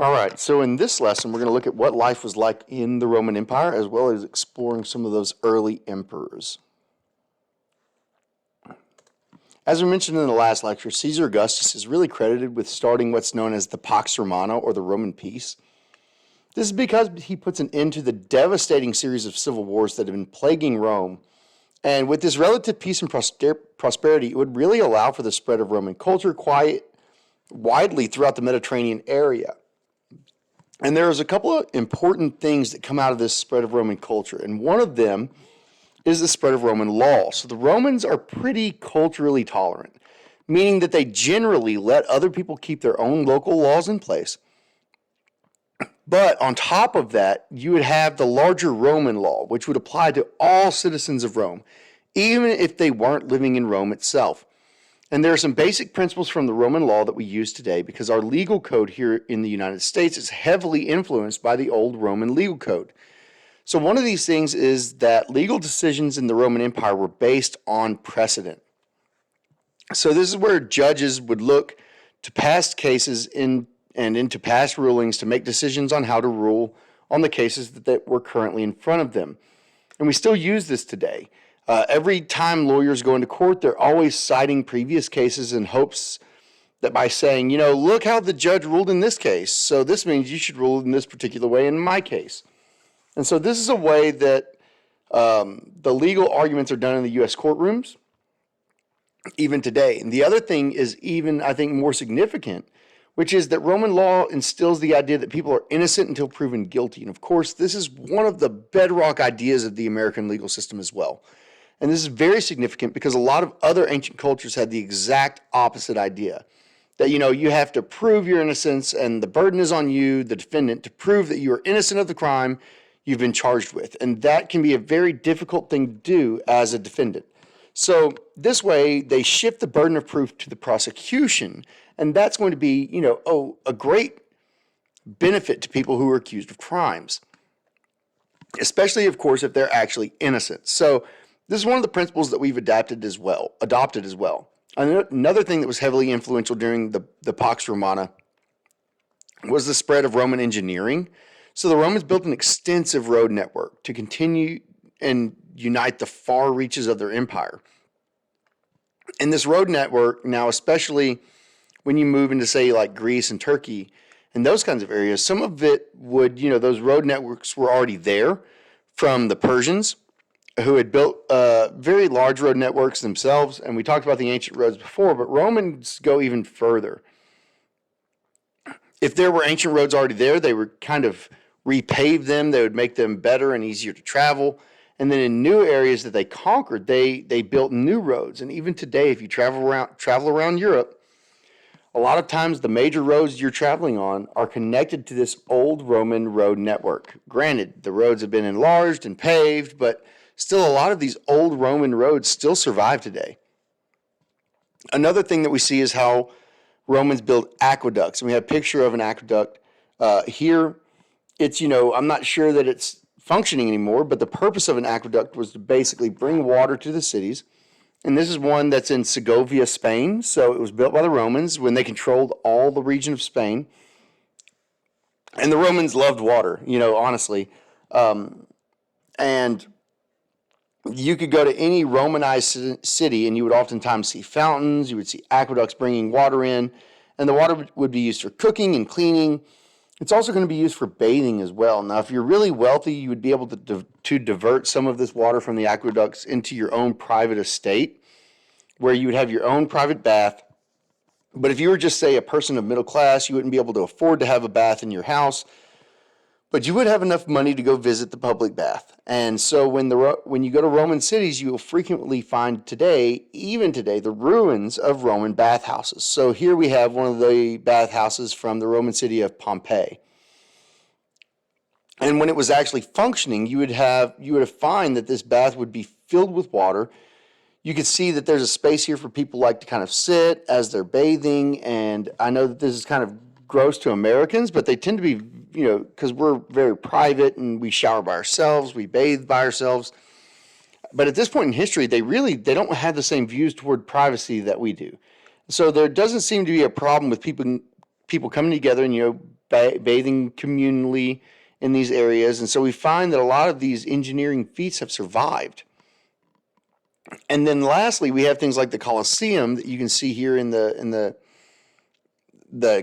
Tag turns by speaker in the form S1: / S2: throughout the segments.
S1: All right, so in this lesson, we're going to look at what life was like in the Roman Empire, as well as exploring some of those early emperors. As we mentioned in the last lecture, Caesar Augustus is really credited with starting what's known as the Pax Romana, or the Roman peace. This is because he puts an end to the devastating series of civil wars that have been plaguing Rome. And with this relative peace and prosperity, it would really allow for the spread of Roman culture widely throughout the Mediterranean area. And there's a couple of important things that come out of this spread of Roman culture, and one of them is the spread of Roman law. So the Romans are pretty culturally tolerant, meaning that they generally let other people keep their own local laws in place. But on top of that, you would have the larger Roman law, which would apply to all citizens of Rome, even if they weren't living in Rome itself. And there are some basic principles from the Roman law that we use today because our legal code here in the United States is heavily influenced by the old Roman legal code. So one of these things is that legal decisions in the Roman Empire were based on precedent. So this is where judges would look to past cases and into past rulings to make decisions on how to rule on the cases that were currently in front of them. And we still use this today. Every time lawyers go into court, they're always citing previous cases in hopes that by saying, look how the judge ruled in this case, so this means you should rule in this particular way in my case. And so this is a way that the legal arguments are done in the U.S. courtrooms, even today. And the other thing is even, I think, more significant, which is that Roman law instills the idea that people are innocent until proven guilty. And of course, this is one of the bedrock ideas of the American legal system as well. And this is very significant because a lot of other ancient cultures had the exact opposite idea. That, you have to prove your innocence and the burden is on you, the defendant, to prove that you are innocent of the crime you've been charged with. And that can be a very difficult thing to do as a defendant. So this way, they shift the burden of proof to the prosecution. And that's going to be, a great benefit to people who are accused of crimes. Especially, of course, if they're actually innocent. So this is one of the principles that we've adopted as well. Another thing that was heavily influential during the Pax Romana was the spread of Roman engineering. So the Romans built an extensive road network to continue and unite the far reaches of their empire. And this road network now, especially when you move into, say, like Greece and Turkey and those kinds of areas, some of it would, those road networks were already there from the Persians, who had built very large road networks themselves. And we talked about the ancient roads before, but Romans go even further. If there were ancient roads already there, they would kind of repave them. They would make them better and easier to travel. And then in new areas that they conquered, they built new roads. And even today, if you travel around Europe, a lot of times the major roads you're traveling on are connected to this old Roman road network. Granted, the roads have been enlarged and paved, but still a lot of these old Roman roads still survive today. Another thing that we see is how Romans built aqueducts. And we have a picture of an aqueduct here. It's, I'm not sure that it's functioning anymore, but the purpose of an aqueduct was to basically bring water to the cities. And this is one that's in Segovia, Spain. So it was built by the Romans when they controlled all the region of Spain. And the Romans loved water, honestly. And you could go to any Romanized city and you would oftentimes see fountains, you would see aqueducts bringing water in, and the water would be used for cooking and cleaning. It's also going to be used for bathing as well. Now, if you're really wealthy, you would be able to divert some of this water from the aqueducts into your own private estate, where you would have your own private bath. But if you were just, say, a person of middle class, you wouldn't be able to afford to have a bath in your house, but you would have enough money to go visit the public bath. And so when you go to Roman cities, you will frequently find even today, the ruins of Roman bathhouses. So here we have one of the bathhouses from the Roman city of Pompeii. And when it was actually functioning, you would find that this bath would be filled with water. You could see that there's a space here for people like to kind of sit as they're bathing. And I know that this is kind of gross to Americans, but they tend to be, because we're very private and we shower by ourselves, we bathe by ourselves. But at this point in history, they don't have the same views toward privacy that we do. So there doesn't seem to be a problem with people people coming together and, bathing communally in these areas. And so we find that a lot of these engineering feats have survived. And then lastly, we have things like the Colosseum that you can see here in the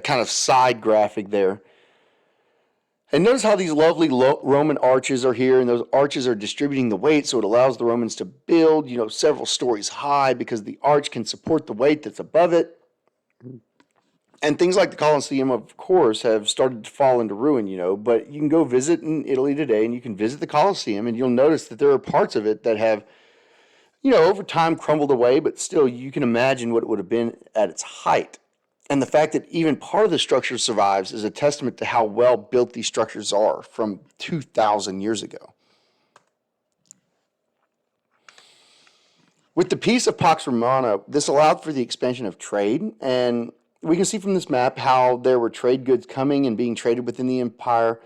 S1: kind of side graphic there. And notice how these lovely Roman arches are here, and those arches are distributing the weight, so it allows the Romans to build, several stories high because the arch can support the weight that's above it. And things like the Colosseum, of course, have started to fall into ruin, but you can go visit in Italy today, and you can visit the Colosseum, and you'll notice that there are parts of it that have, over time crumbled away, but still you can imagine what it would have been at its height. And the fact that even part of the structure survives is a testament to how well built these structures are from 2,000 years ago. With the Peace of Pax Romana, this allowed for the expansion of trade, and we can see from this map how there were trade goods coming and being traded within the empire.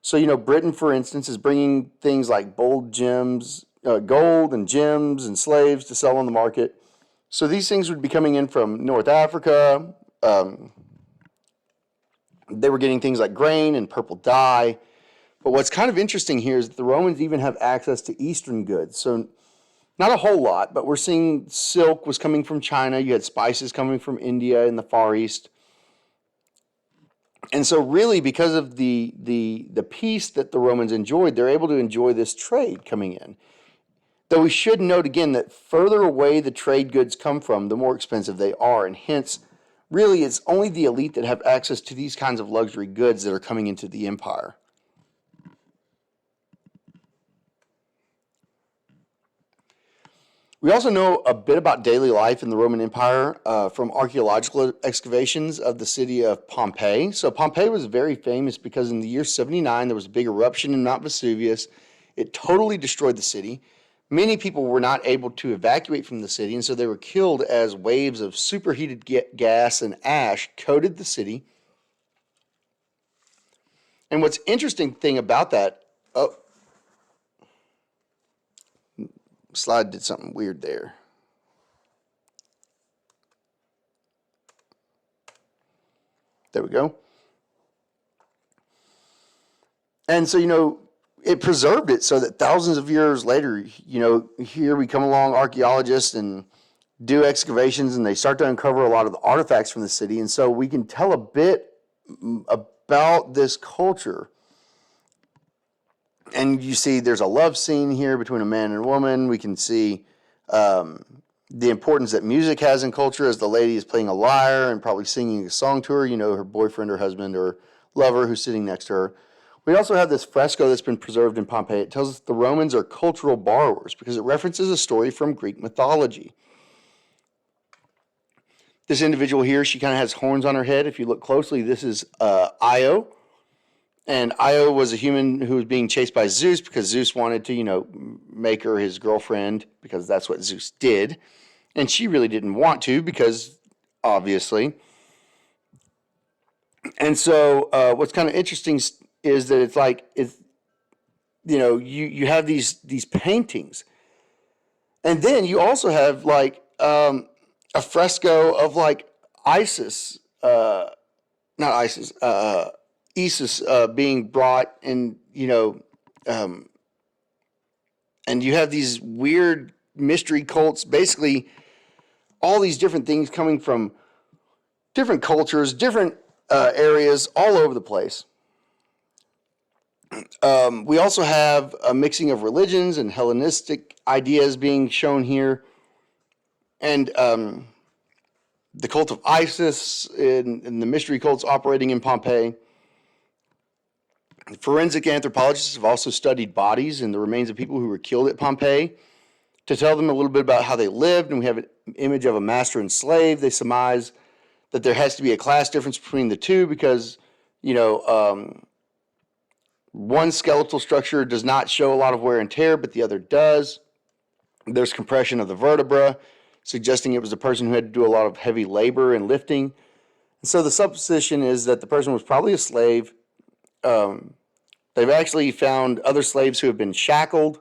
S1: So, Britain, for instance, is bringing things like gold and gems and slaves to sell on the market. So these things would be coming in from North Africa. They were getting things like grain and purple dye. But what's kind of interesting here is that the Romans even have access to Eastern goods. So not a whole lot, but we're seeing silk was coming from China. You had spices coming from India in the Far East. And so really, because of the peace that the Romans enjoyed, they're able to enjoy this trade coming in. Though we should note again that further away the trade goods come from, the more expensive they are. And hence, really, it's only the elite that have access to these kinds of luxury goods that are coming into the empire. We also know a bit about daily life in the Roman Empire from archaeological excavations of the city of Pompeii. So Pompeii was very famous because in the year 79, there was a big eruption in Mount Vesuvius. It totally destroyed the city. Many people were not able to evacuate from the city, and so they were killed as waves of superheated gas and ash coated the city. And what's interesting thing about that, slide did something weird there. There we go. And so, it preserved it so that thousands of years later, here we come along, archaeologists, and do excavations, and they start to uncover a lot of the artifacts from the city. And so we can tell a bit about this culture. And you see there's a love scene here between a man and a woman. We can see the importance that music has in culture as the lady is playing a lyre and probably singing a song to her, her boyfriend or husband or lover who's sitting next to her. We also have this fresco that's been preserved in Pompeii. It tells us the Romans are cultural borrowers because it references a story from Greek mythology. This individual here, she kind of has horns on her head. If you look closely, this is Io. And Io was a human who was being chased by Zeus because Zeus wanted to, make her his girlfriend because that's what Zeus did. And she really didn't want to because, obviously. And so what's kind of interesting is that you have these paintings, and then you also have a fresco of Isis, not Isis, Isis being brought, and and you have these weird mystery cults, basically all these different things coming from different cultures, different areas all over the place. We also have a mixing of religions and Hellenistic ideas being shown here. And the cult of Isis and the mystery cults operating in Pompeii. Forensic anthropologists have also studied bodies and the remains of people who were killed at Pompeii to tell them a little bit about how they lived. And we have an image of a master and slave. They surmise that there has to be a class difference between the two because, one skeletal structure does not show a lot of wear and tear, but the other does. There's compression of the vertebra, suggesting it was a person who had to do a lot of heavy labor and lifting. And so the supposition is that the person was probably a slave. They've actually found other slaves who have been shackled,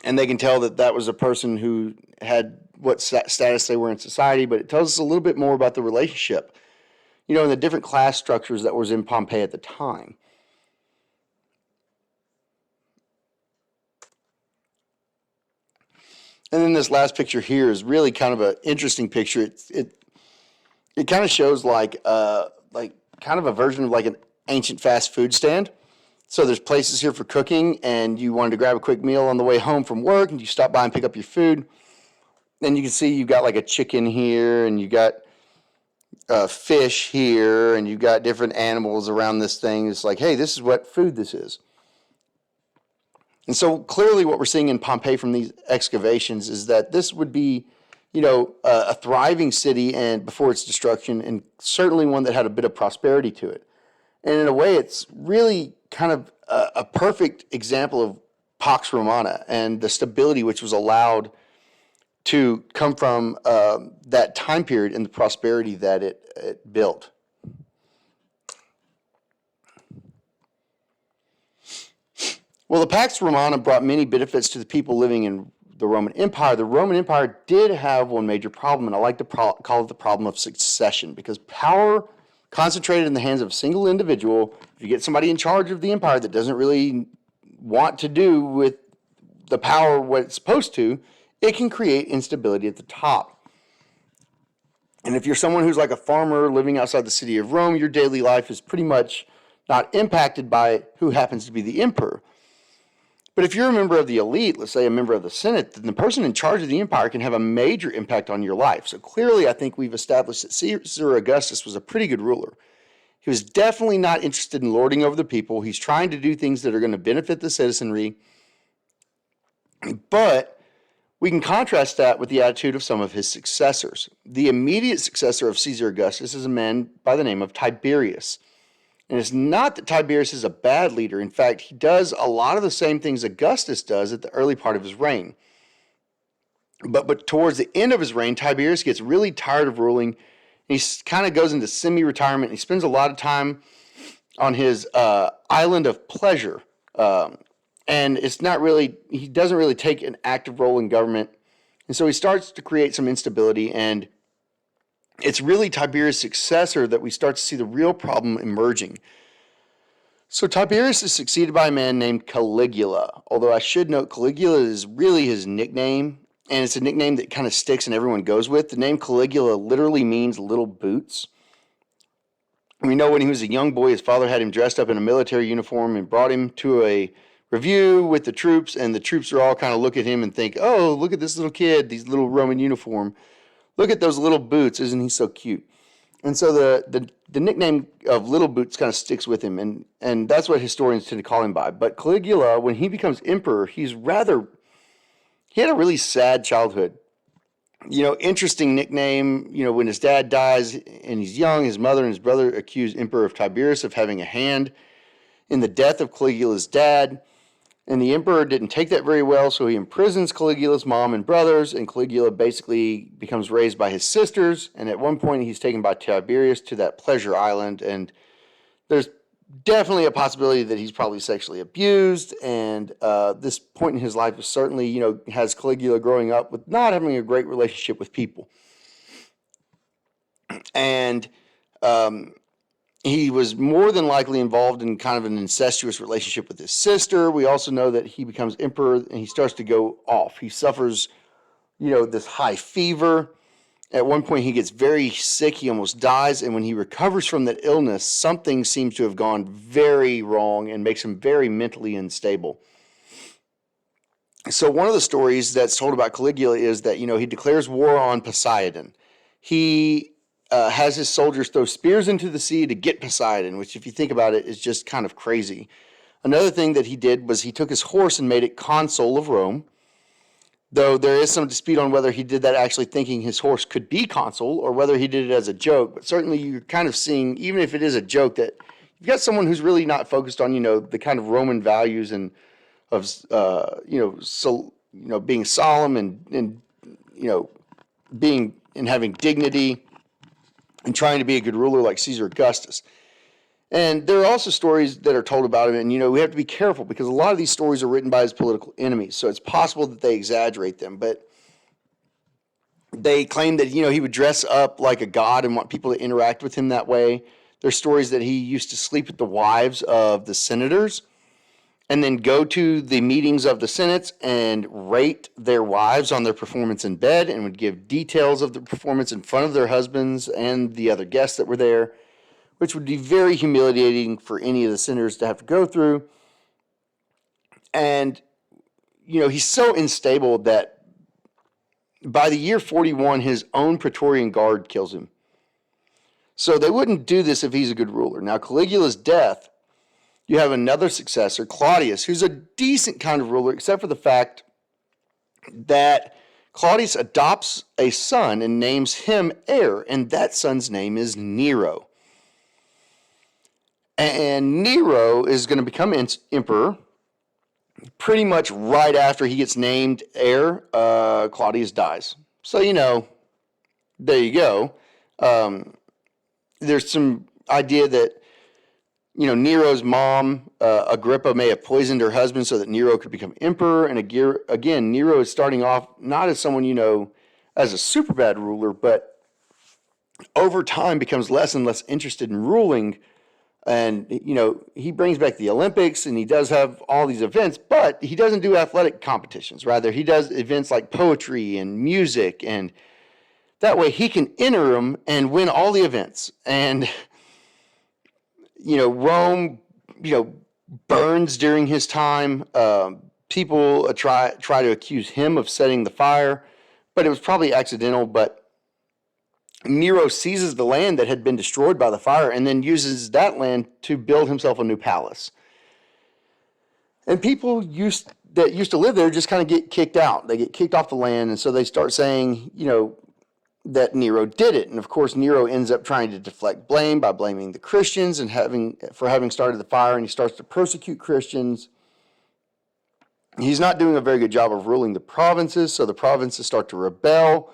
S1: and they can tell that that was a person who had what status they were in society, but it tells us a little bit more about the relationship. and the different class structures that was in Pompeii at the time. And then this last picture here is really kind of an interesting picture. It kind of shows like kind of a version of like an ancient fast food stand. So there's places here for cooking, and you wanted to grab a quick meal on the way home from work, and you stop by and pick up your food. And you can see you've got like a chicken here, and you got fish here, and you've got different animals around this thing. It's like, hey, this is what food this is. And so clearly what we're seeing in Pompeii from these excavations is that this would be, a thriving city and before its destruction, and certainly one that had a bit of prosperity to it. And in a way, it's really kind of a perfect example of Pax Romana and the stability which was allowed to come from that time period and the prosperity that it built. Well, the Pax Romana brought many benefits to the people living in the Roman Empire. The Roman Empire did have one major problem, and I like to call it the problem of succession, because power concentrated in the hands of a single individual, if you get somebody in charge of the empire that doesn't really want to do with the power what it's supposed to, it can create instability at the top. And if you're someone who's like a farmer living outside the city of Rome, your daily life is pretty much not impacted by who happens to be the emperor. But if you're a member of the elite, let's say a member of the Senate, then the person in charge of the empire can have a major impact on your life. So clearly, I think we've established that Caesar Augustus was a pretty good ruler. He was definitely not interested in lording over the people. He's trying to do things that are going to benefit the citizenry. But we can contrast that with the attitude of some of his successors. The immediate successor of Caesar Augustus is a man by the name of Tiberius. And it's not that Tiberius is a bad leader. In fact, he does a lot of the same things Augustus does at the early part of his reign. But towards the end of his reign, Tiberius gets really tired of ruling. And he kind of goes into semi-retirement. He spends a lot of time on his island of pleasure. And it's not really, he doesn't really take an active role in government. And so he starts to create some instability, and it's really Tiberius' successor that we start to see the real problem emerging. So Tiberius is succeeded by a man named Caligula, although I should note Caligula is really his nickname, and it's a nickname that kind of sticks and everyone goes with. The name Caligula literally means little boots. We know when he was a young boy, his father had him dressed up in a military uniform and brought him to a review with the troops, and the troops are all kind of look at him and think, oh, look at this little kid, these little Roman uniform. Look at those little boots. Isn't he so cute? And so the nickname of Little Boots kind of sticks with him, and that's what historians tend to call him by. But Caligula, when he becomes emperor, he had a really sad childhood. Interesting nickname. When his dad dies and he's young, his mother and his brother accuse Emperor of Tiberius of having a hand in the death of Caligula's dad. And the emperor didn't take that very well, so he imprisons Caligula's mom and brothers, and Caligula basically becomes raised by his sisters, and at one point he's taken by Tiberius to that pleasure island, and there's definitely a possibility that he's probably sexually abused, and this point in his life is certainly, has Caligula growing up with not having a great relationship with people. And he was more than likely involved in kind of an incestuous relationship with his sister. We also know that he becomes emperor and he starts to go off. He suffers, this high fever. At one point, he gets very sick. He almost dies. And when he recovers from that illness, something seems to have gone very wrong and makes him very mentally unstable. So one of the stories that's told about Caligula is that, he declares war on Poseidon. He has his soldiers throw spears into the sea to get Poseidon, which, if you think about it, is just kind of crazy. Another thing that he did was he took his horse and made it consul of Rome, though there is some dispute on whether he did that actually thinking his horse could be consul or whether he did it as a joke. But certainly you're kind of seeing, even if it is a joke, that you've got someone who's really not focused on, the kind of Roman values and of, being solemn and being and having dignity, and trying to be a good ruler like Caesar Augustus. And there are also stories that are told about him, and we have to be careful because a lot of these stories are written by his political enemies, so it's possible that they exaggerate them. But They claim that, he would dress up like a god and want people to interact with him that way. There's stories that he used to sleep with the wives of the senators and then go to the meetings of the senates and rate their wives on their performance in bed and would give details of the performance in front of their husbands and the other guests that were there, which would be very humiliating for any of the senators to have to go through. And, he's so unstable that by the year 41, his own Praetorian Guard kills him. So they wouldn't do this if he's a good ruler. Now, Caligula's death, you have another successor, Claudius, who's a decent kind of ruler, except for the fact that Claudius adopts a son and names him heir, and that son's name is Nero. And Nero is going to become emperor pretty much right after he gets named heir. Claudius dies. So, there you go. There's some idea that, Nero's mom, Agrippa, may have poisoned her husband so that Nero could become emperor. And again, Nero is starting off not as someone, as a super bad ruler, but over time becomes less and less interested in ruling. And, he brings back the Olympics and he does have all these events, but he doesn't do athletic competitions. Rather, he does events like poetry and music, and that way he can enter them and win all the events. And, Rome, burns during his time. People try to accuse him of setting the fire, but it was probably accidental. But Nero seizes the land that had been destroyed by the fire and then uses that land to build himself a new palace. And people that used to live there just kind of get kicked out. They get kicked off the land, and so they start saying, that Nero did it. And of course, Nero ends up trying to deflect blame by blaming the Christians and for having started the fire, and he starts to persecute Christians. He's not doing a very good job of ruling the provinces, so the provinces start to rebel.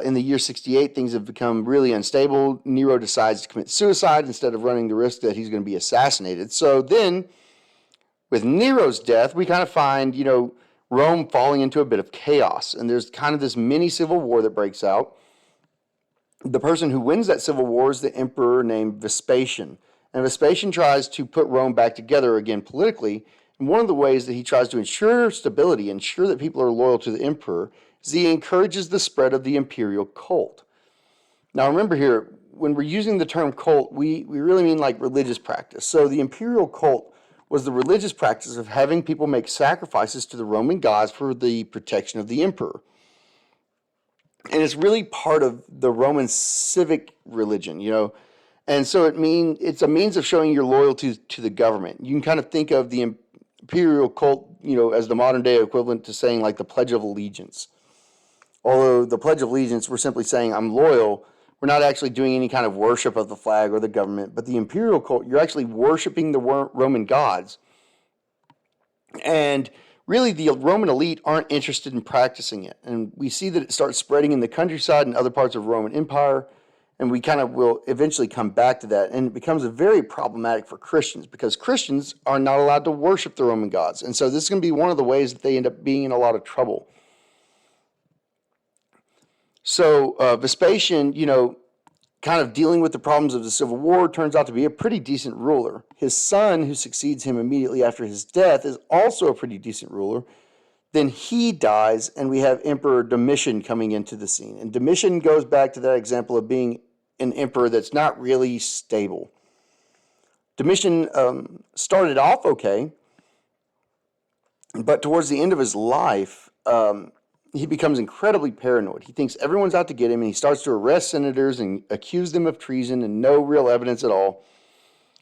S1: In the year 68, things have become really unstable. Nero decides to commit suicide instead of running the risk that he's going to be assassinated. So then, with Nero's death, we kind of find, Rome falling into a bit of chaos. And there's kind of this mini civil war that breaks out. The person who wins that civil war is the emperor named Vespasian. And Vespasian tries to put Rome back together again politically. And one of the ways that he tries to ensure stability, ensure that people are loyal to the emperor, is he encourages the spread of the imperial cult. Now remember here, when we're using the term cult, we really mean like religious practice. So the imperial cult was the religious practice of having people make sacrifices to the Roman gods for the protection of the emperor. And it's really part of the Roman civic religion, And so it's a means of showing your loyalty to the government. You can kind of think of the imperial cult, as the modern day equivalent to saying like the Pledge of Allegiance. Although the Pledge of Allegiance, we're simply saying I'm loyal. We're not actually doing any kind of worship of the flag or the government. But the imperial cult, you're actually worshiping the Roman gods. And really, the Roman elite aren't interested in practicing it. And we see that it starts spreading in the countryside and other parts of Roman Empire. And we kind of will eventually come back to that. And it becomes very problematic for Christians because Christians are not allowed to worship the Roman gods. And so this is going to be one of the ways that they end up being in a lot of trouble. So Vespasian, kind of dealing with the problems of the Civil War, turns out to be a pretty decent ruler. His son, who succeeds him immediately after his death, is also a pretty decent ruler. Then he dies, and we have Emperor Domitian coming into the scene. And Domitian goes back to that example of being an emperor that's not really stable. Domitian started off okay, but towards the end of his life, he becomes incredibly paranoid. He thinks everyone's out to get him, and he starts to arrest senators and accuse them of treason and no real evidence at all.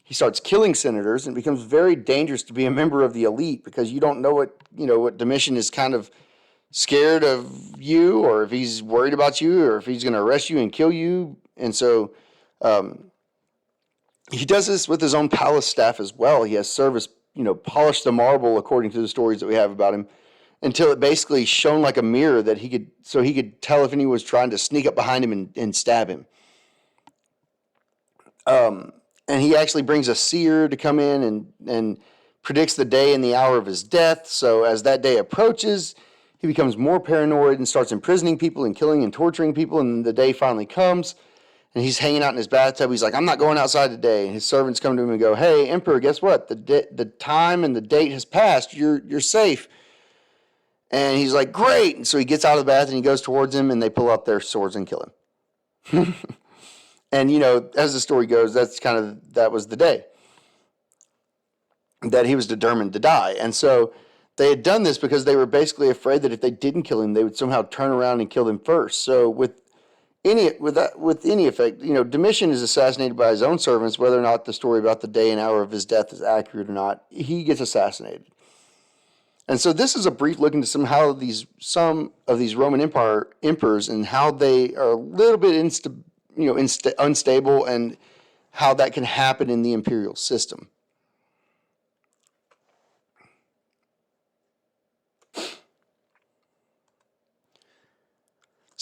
S1: He starts killing senators, and it becomes very dangerous to be a member of the elite because you don't know what Domitian is kind of scared of you, or if he's worried about you, or if he's going to arrest you and kill you. And so he does this with his own palace staff as well. He has service, polish the marble according to the stories that we have about him, until it basically shone like a mirror that he could tell if anyone was trying to sneak up behind him and stab him. And he actually brings a seer to come in and predicts the day and the hour of his death. So as that day approaches, He becomes more paranoid and starts imprisoning people and killing and torturing people. And the day finally comes, and he's hanging out in his bathtub. He's like, I'm not going outside today. And his servants come to him and go, hey, Emperor, guess what? The time and the date has passed. You're safe. And he's like, great. And so he gets out of the bath and he goes towards him, and they pull out their swords and kill him. And, as the story goes, that was the day that he was determined to die. And so they had done this because they were basically afraid that if they didn't kill him, they would somehow turn around and kill him first. So with any effect, Domitian is assassinated by his own servants, whether or not the story about the day and hour of his death is accurate or not. He gets assassinated. And so this is a brief look into some of these Roman Empire emperors and how they are a little bit unstable, and how that can happen in the imperial system.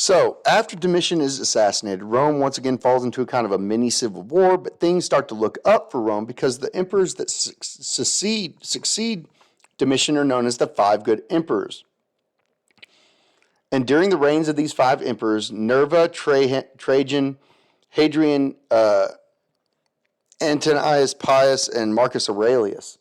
S1: So, after Domitian is assassinated, Rome once again falls into a kind of a mini civil war, but things start to look up for Rome because the emperors that succeed Domitian are known as the Five Good Emperors. And during the reigns of these five emperors, Nerva, Trajan, Hadrian, Antonius Pius, and Marcus Aurelius.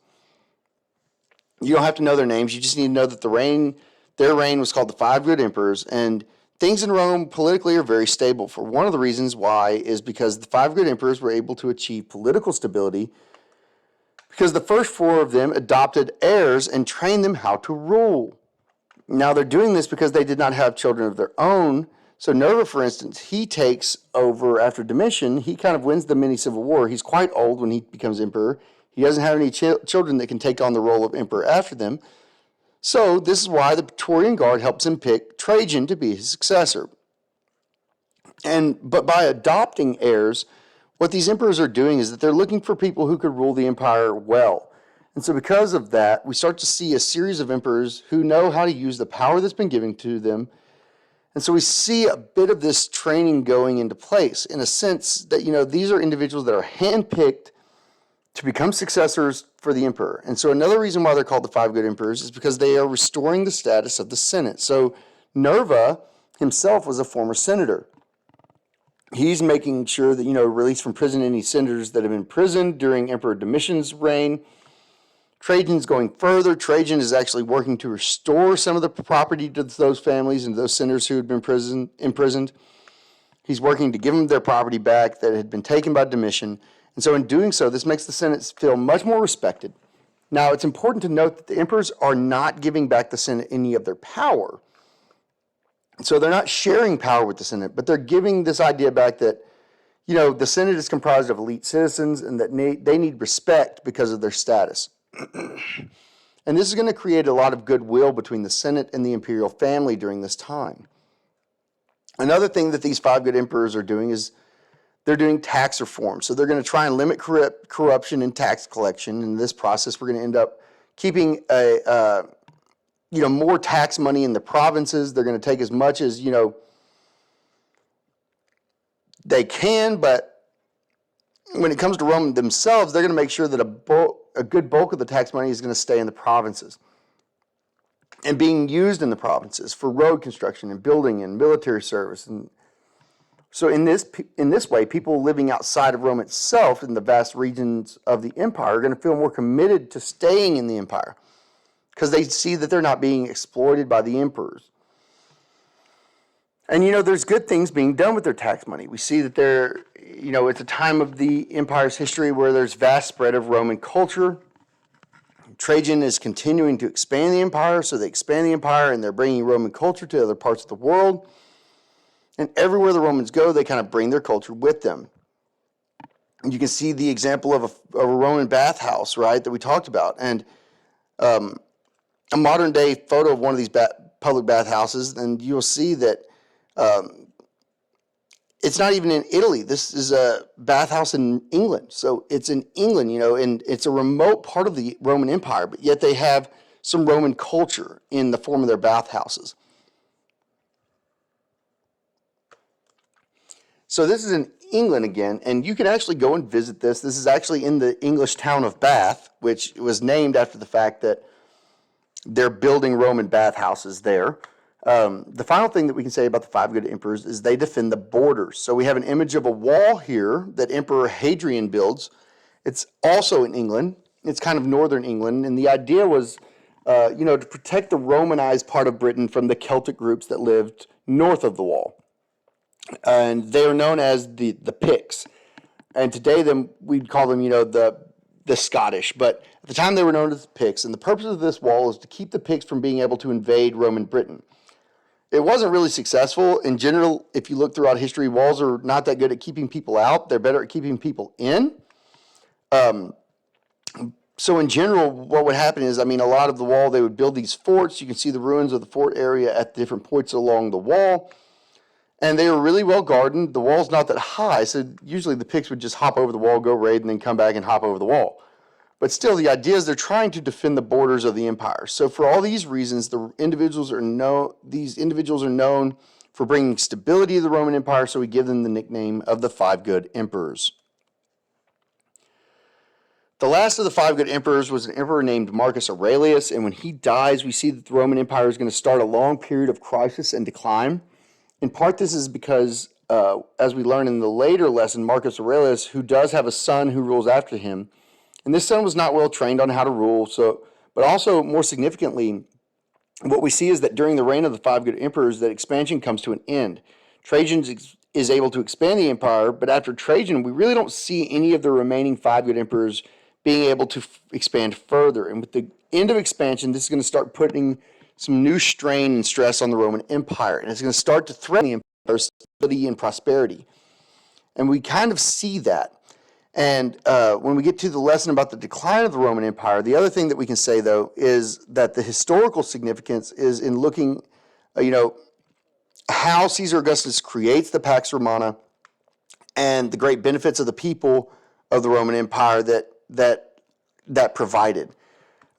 S1: You don't have to know their names, you just need to know that their reign was called the Five Good Emperors, and things in Rome politically are very stable. For one of the reasons why is because the Five Good Emperors were able to achieve political stability because the first four of them adopted heirs and trained them how to rule. Now, they're doing this because they did not have children of their own. So Nerva, for instance, he takes over after Domitian. He kind of wins the mini civil war. He's quite old when he becomes emperor. He doesn't have any children that can take on the role of emperor after them. So this is why the Praetorian Guard helps him pick Trajan to be his successor. But by adopting heirs, what these emperors are doing is that they're looking for people who could rule the empire well. And so because of that, we start to see a series of emperors who know how to use the power that's been given to them. And so we see a bit of this training going into place in a sense that, these are individuals that are handpicked to become successors for the emperor. And so another reason why they're called the Five Good Emperors is because they are restoring the status of the Senate. So Nerva himself was a former senator. He's making sure that, release from prison any senators that have been imprisoned during Emperor Domitian's reign. Trajan's going further. Trajan is actually working to restore some of the property to those families and those senators who had been imprisoned. He's working to give them their property back that had been taken by Domitian. And so in doing so, this makes the Senate feel much more respected. Now, it's important to note that the emperors are not giving back the Senate any of their power. So they're not sharing power with the Senate, but they're giving this idea back that, the Senate is comprised of elite citizens and that they need respect because of their status. And this is going to create a lot of goodwill between the Senate and the imperial family during this time. Another thing that these Five Good Emperors are doing is they're doing tax reform. So they're going to try and limit corruption in tax collection. In this process, we're going to end up keeping more tax money in the provinces. They're going to take as much as, they can, but when it comes to Rome themselves, they're going to make sure that a good bulk of the tax money is going to stay in the provinces and being used in the provinces for road construction and building and military service. And so in this way, people living outside of Rome itself in the vast regions of the empire are going to feel more committed to staying in the empire because they see that they're not being exploited by the emperors. And, there's good things being done with their tax money. We see that it's a time of the empire's history where there's vast spread of Roman culture. Trajan is continuing to expand the empire, so they expand the empire and they're bringing Roman culture to other parts of the world. And everywhere the Romans go, they kind of bring their culture with them. And you can see the example of a Roman bathhouse, right, that we talked about. And a modern day photo of one of these public bathhouses, and you'll see that it's not even in Italy. This is a bathhouse in England. So it's in England, and it's a remote part of the Roman Empire, but yet they have some Roman culture in the form of their bathhouses. So this is in England again, and you can actually go and visit this. This is actually in the English town of Bath, which was named after the fact that They're building Roman bathhouses there. The final thing that we can say about the five good emperors is they defend the borders. So we have an image of a wall here that Emperor Hadrian builds. It's also in England. It's kind of northern England. And the idea was, to protect the Romanized part of Britain from the Celtic groups that lived north of the wall. And they are known as the Picts. And today we'd call them, the Scottish. But at the time they were known as the Picts. And the purpose of this wall is to keep the Picts from being able to invade Roman Britain. It wasn't really successful. In general, if you look throughout history, walls are not that good at keeping people out. They're better at keeping people in. So in general, what would happen is, a lot of the wall, they would build these forts. You can see the ruins of the fort area at the different points along the wall. And they were really well guarded. The wall's not that high, so usually the Picts would just hop over the wall, go raid, and then come back and hop over the wall. But still, the idea is they're trying to defend the borders of the empire. So for all these reasons, these individuals are known for bringing stability to the Roman Empire, so we give them the nickname of the five good emperors. The last of the five good emperors was an emperor named Marcus Aurelius, and when he dies, we see that the Roman Empire is going to start a long period of crisis and decline. In part, this is because, as we learn in the later lesson, Marcus Aurelius, who does have a son who rules after him, and this son was not well trained on how to rule. But also, more significantly, what we see is that during the reign of the five good emperors, that expansion comes to an end. Trajan is able to expand the empire, but after Trajan, we really don't see any of the remaining five good emperors being able to expand further. And with the end of expansion, this is going to start putting some new strain and stress on the Roman Empire, and it's going to start to threaten the empire's stability and prosperity. And we kind of see that. And when we get to the lesson about the decline of the Roman Empire, the other thing that we can say, though, is that the historical significance is in looking, how Caesar Augustus creates the Pax Romana and the great benefits of the people of the Roman Empire that provided.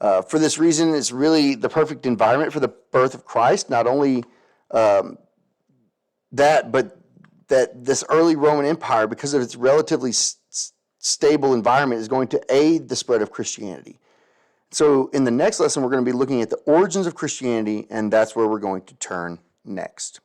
S1: For this reason, it's really the perfect environment for the birth of Christ. Not only but that this early Roman Empire, because of its relatively stable environment, is going to aid the spread of Christianity. So in the next lesson, we're going to be looking at the origins of Christianity, and that's where we're going to turn next.